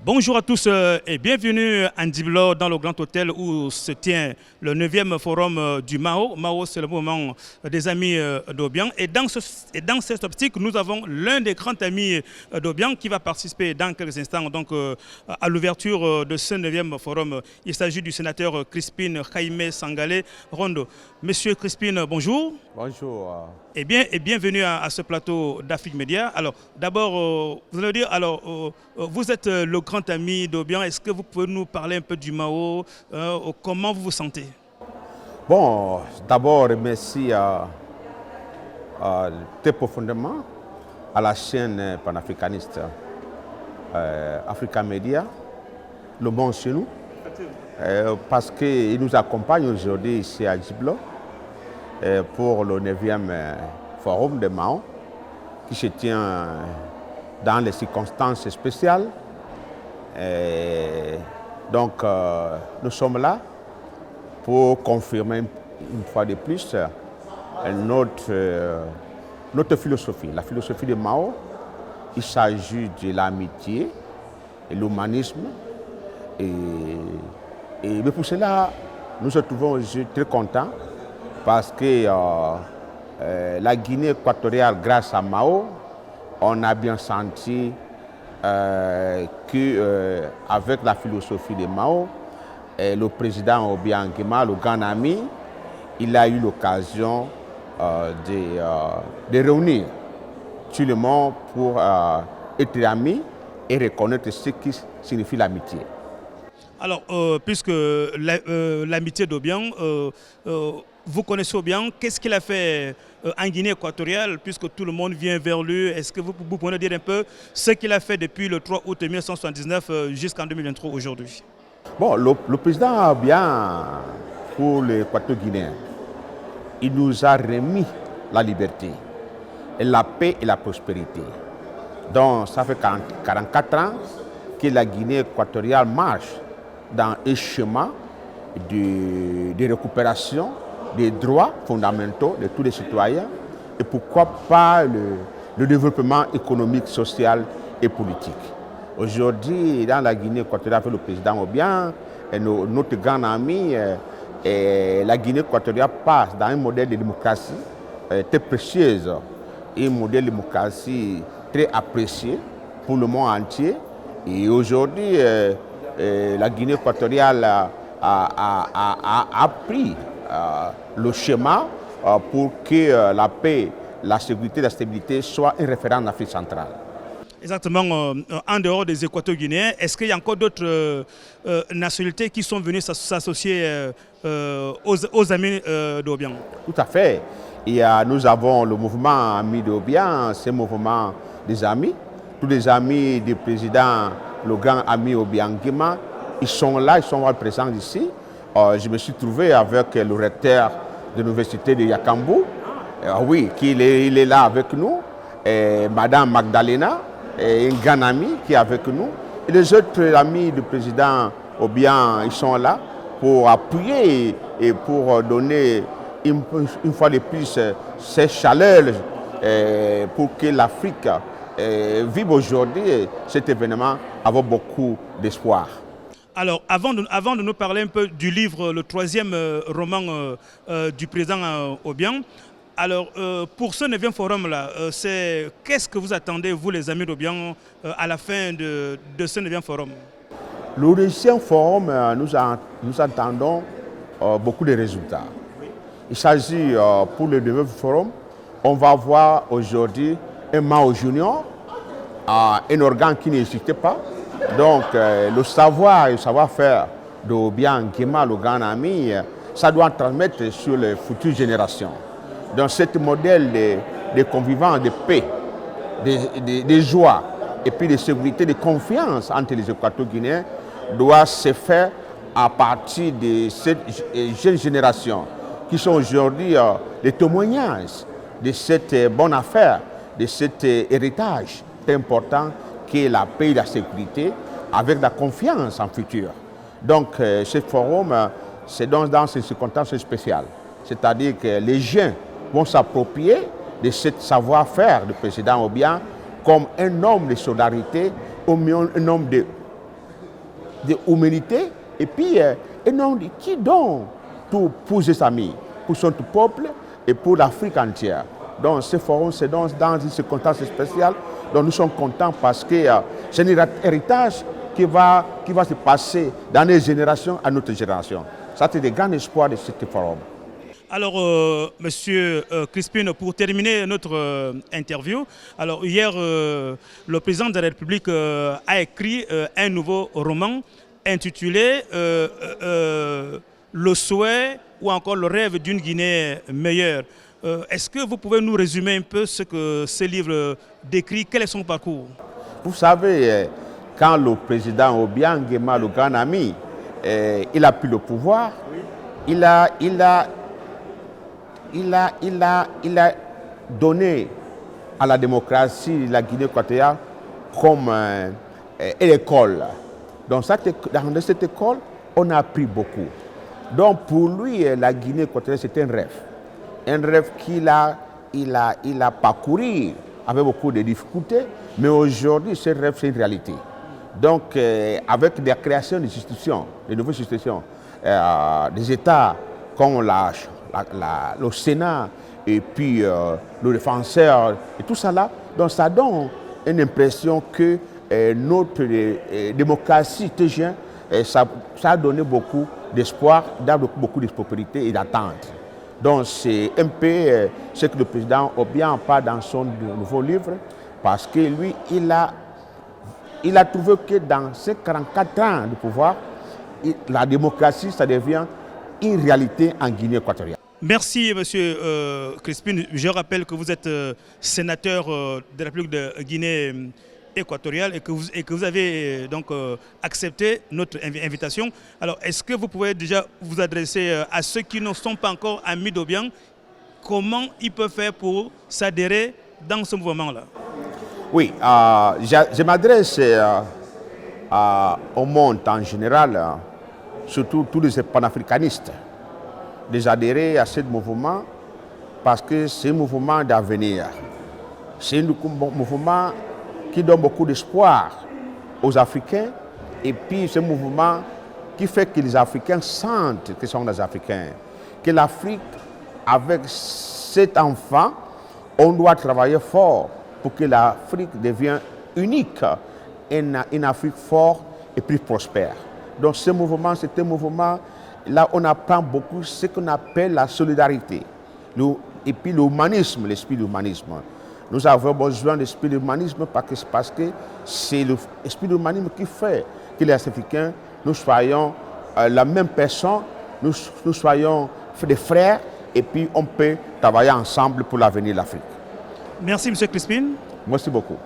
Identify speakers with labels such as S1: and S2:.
S1: Bonjour à tous et bienvenue à Ndiblo dans le Grand Hôtel où se tient le 9e forum du Mao. Mao, c'est le mouvement des amis d'Obiang. Et dans cette optique, nous avons l'un des grands amis d'Obiang qui va participer dans quelques instants donc, à l'ouverture de ce 9e forum. Il s'agit du sénateur Crispin Jaime Sangalé Rondo. Monsieur Crispin, bonjour.
S2: Bonjour.
S1: Et bienvenue à ce plateau d'Afrique Média. Alors, d'abord, vous allez dire, vous êtes le grand ami d'Obiang. Est-ce que vous pouvez nous parler un peu du Mao? Comment vous vous sentez?
S2: Bon, d'abord, merci très profondément à la chaîne panafricaniste Africa Media, le bon chez nous, parce qu'il nous accompagne aujourd'hui ici à Ndiblo pour le 9e forum de Mao qui se tient dans les circonstances spéciales. Donc, nous sommes là pour confirmer une fois de plus notre philosophie. La philosophie de Mao, il s'agit de l'amitié et l'humanisme. Mais pour cela, nous nous trouvons aujourd'hui très contents parce que la Guinée équatoriale, grâce à Mao, on a bien senti qu'avec la philosophie de Mao, le président Obiang Nguema, le grand ami, il a eu l'occasion de réunir tout le monde pour être amis et reconnaître ce qui signifie l'amitié.
S1: Alors, puisque l'amitié d'Obiang, vous connaissez Obiang, qu'est-ce qu'il a fait en Guinée équatoriale, puisque tout le monde vient vers lui? Est-ce que vous pouvez dire un peu ce qu'il a fait depuis le 3 août 1979 jusqu'en 2023 aujourd'hui?
S2: Bon, le président Obiang, pour l'Équateur guinéen, il nous a remis la liberté, et la paix et la prospérité. Donc, ça fait 44 ans que la Guinée équatoriale marche dans un chemin de récupération des droits fondamentaux de tous les citoyens et pourquoi pas le développement économique, social et politique. Aujourd'hui, dans la Guinée équatoriale, avec le président Obiang et notre grand ami, la Guinée équatoriale passe dans un modèle de démocratie très précieuse, un modèle de démocratie très apprécié pour le monde entier. Et aujourd'hui, la Guinée équatoriale a pris le schéma pour que la paix, la sécurité et la stabilité soient un référent en Afrique centrale.
S1: Exactement. En dehors des Équateurs guinéens, est-ce qu'il y a encore d'autres nationalités qui sont venues s'associer aux amis d'Obiang?
S2: Tout à fait. Nous avons le mouvement Amis d'Obiang, c'est le mouvement des amis. Tous les amis du président, le grand ami Obiang Nguema, ils sont là, ils sont présents ici. Je me suis trouvé avec le recteur de l'université de Yakambu, oui, il est là avec nous, et Madame Magdalena, et un grand ami qui est avec nous. Et les autres amis du président Obiang, ils sont là pour appuyer et pour donner une fois de plus ces chaleurs pour que l'Afrique vive aujourd'hui cet événement avec beaucoup d'espoir.
S1: Alors, avant de nous parler un peu du livre, le 3e roman du président Obiang, alors pour ce 9e forum-là, qu'est-ce que vous attendez, vous les amis d'Obiang, à la fin de ce 9e forum?
S2: Le 9e forum, nous attendons beaucoup de résultats. Il s'agit pour le 9e forum, on va voir aujourd'hui un Mao Junior, un organe qui n'existait pas. Donc, le savoir et le savoir-faire d'Obiang Nguema, le grand ami, ça doit transmettre sur les futures générations. Donc, ce modèle de convivence, de paix, de joie et puis de sécurité, de confiance entre les Équateurs guinéens doit se faire à partir de cette jeune génération qui sont aujourd'hui des témoignages de cette bonne affaire, de cet héritage très important qui est la paix et la sécurité, avec la confiance en futur. Donc, ce forum, c'est dans ces circonstances spéciales. C'est-à-dire que les jeunes vont s'approprier de ce savoir-faire du président Obiang comme un homme de solidarité, un homme d'humanité, et puis, et non, qui donne tout pour ses amis, pour son peuple et pour l'Afrique entière. Donc, ce forum, c'est dans ce contexte spécial, dont nous sommes contents parce que c'est un héritage qui va se passer dans les générations à notre génération. Ça, c'est des grands espoirs de ce forum.
S1: Alors, Monsieur Crispin, pour terminer notre interview, alors hier, le président de la République a écrit un nouveau roman intitulé Le souhait ou encore le rêve d'une Guinée meilleure. Est-ce que vous pouvez nous résumer un peu ce que ce livre décrit? Quel est son parcours?
S2: Vous savez, quand le président Obiang Nguema, le grand ami, il a pris le pouvoir, il a donné à la démocratie la Guinée équatoriale comme une école. Dans cette école, on a appris beaucoup. Donc pour lui, la Guinée équatoriale, c'était un rêve. Un rêve qu'il a parcouru avec beaucoup de difficultés, mais aujourd'hui, ce rêve, c'est une réalité. Donc, avec la création des institutions, des nouvelles institutions, des États comme le Sénat et puis le défenseur et tout ça là, donc ça donne une impression que notre démocratie TG1, ça a donné beaucoup d'espoir, beaucoup de prospérité et d'attente. Donc c'est un peu ce que le président Obiang parle dans son nouveau livre, parce que lui, il a trouvé que dans ces 44 ans de pouvoir, la démocratie, ça devient une réalité en Guinée équatoriale.
S1: Merci, Monsieur Crispin. Je rappelle que vous êtes sénateur de la République de Guinée équatoriale et que vous avez donc accepté notre invitation. Alors, est-ce que vous pouvez déjà vous adresser à ceux qui ne sont pas encore amis d'Obiang? Comment ils peuvent faire pour s'adhérer dans ce mouvement-là?
S2: Oui, je m'adresse au monde en général, surtout tous les panafricanistes, d'adhérer à ce mouvement parce que c'est un mouvement d'avenir. C'est un mouvement qui donne beaucoup d'espoir aux Africains, et puis c'est un mouvement qui fait que les Africains sentent qu'ils sont des Africains. Que l'Afrique, avec cet enfant, on doit travailler fort pour que l'Afrique devienne unique, une Afrique forte et plus prospère. Donc ce mouvement, c'est un mouvement, là on apprend beaucoup ce qu'on appelle la solidarité, et puis l'humanisme, l'esprit de l'humanisme. Nous avons besoin de l'esprit de l'humanisme parce que c'est l'esprit de l'humanisme qui fait que les Africains, nous soyons la même personne, nous soyons des frères, et puis on peut travailler ensemble pour l'avenir de l'Afrique.
S1: Merci, M. Crispin.
S2: Merci beaucoup.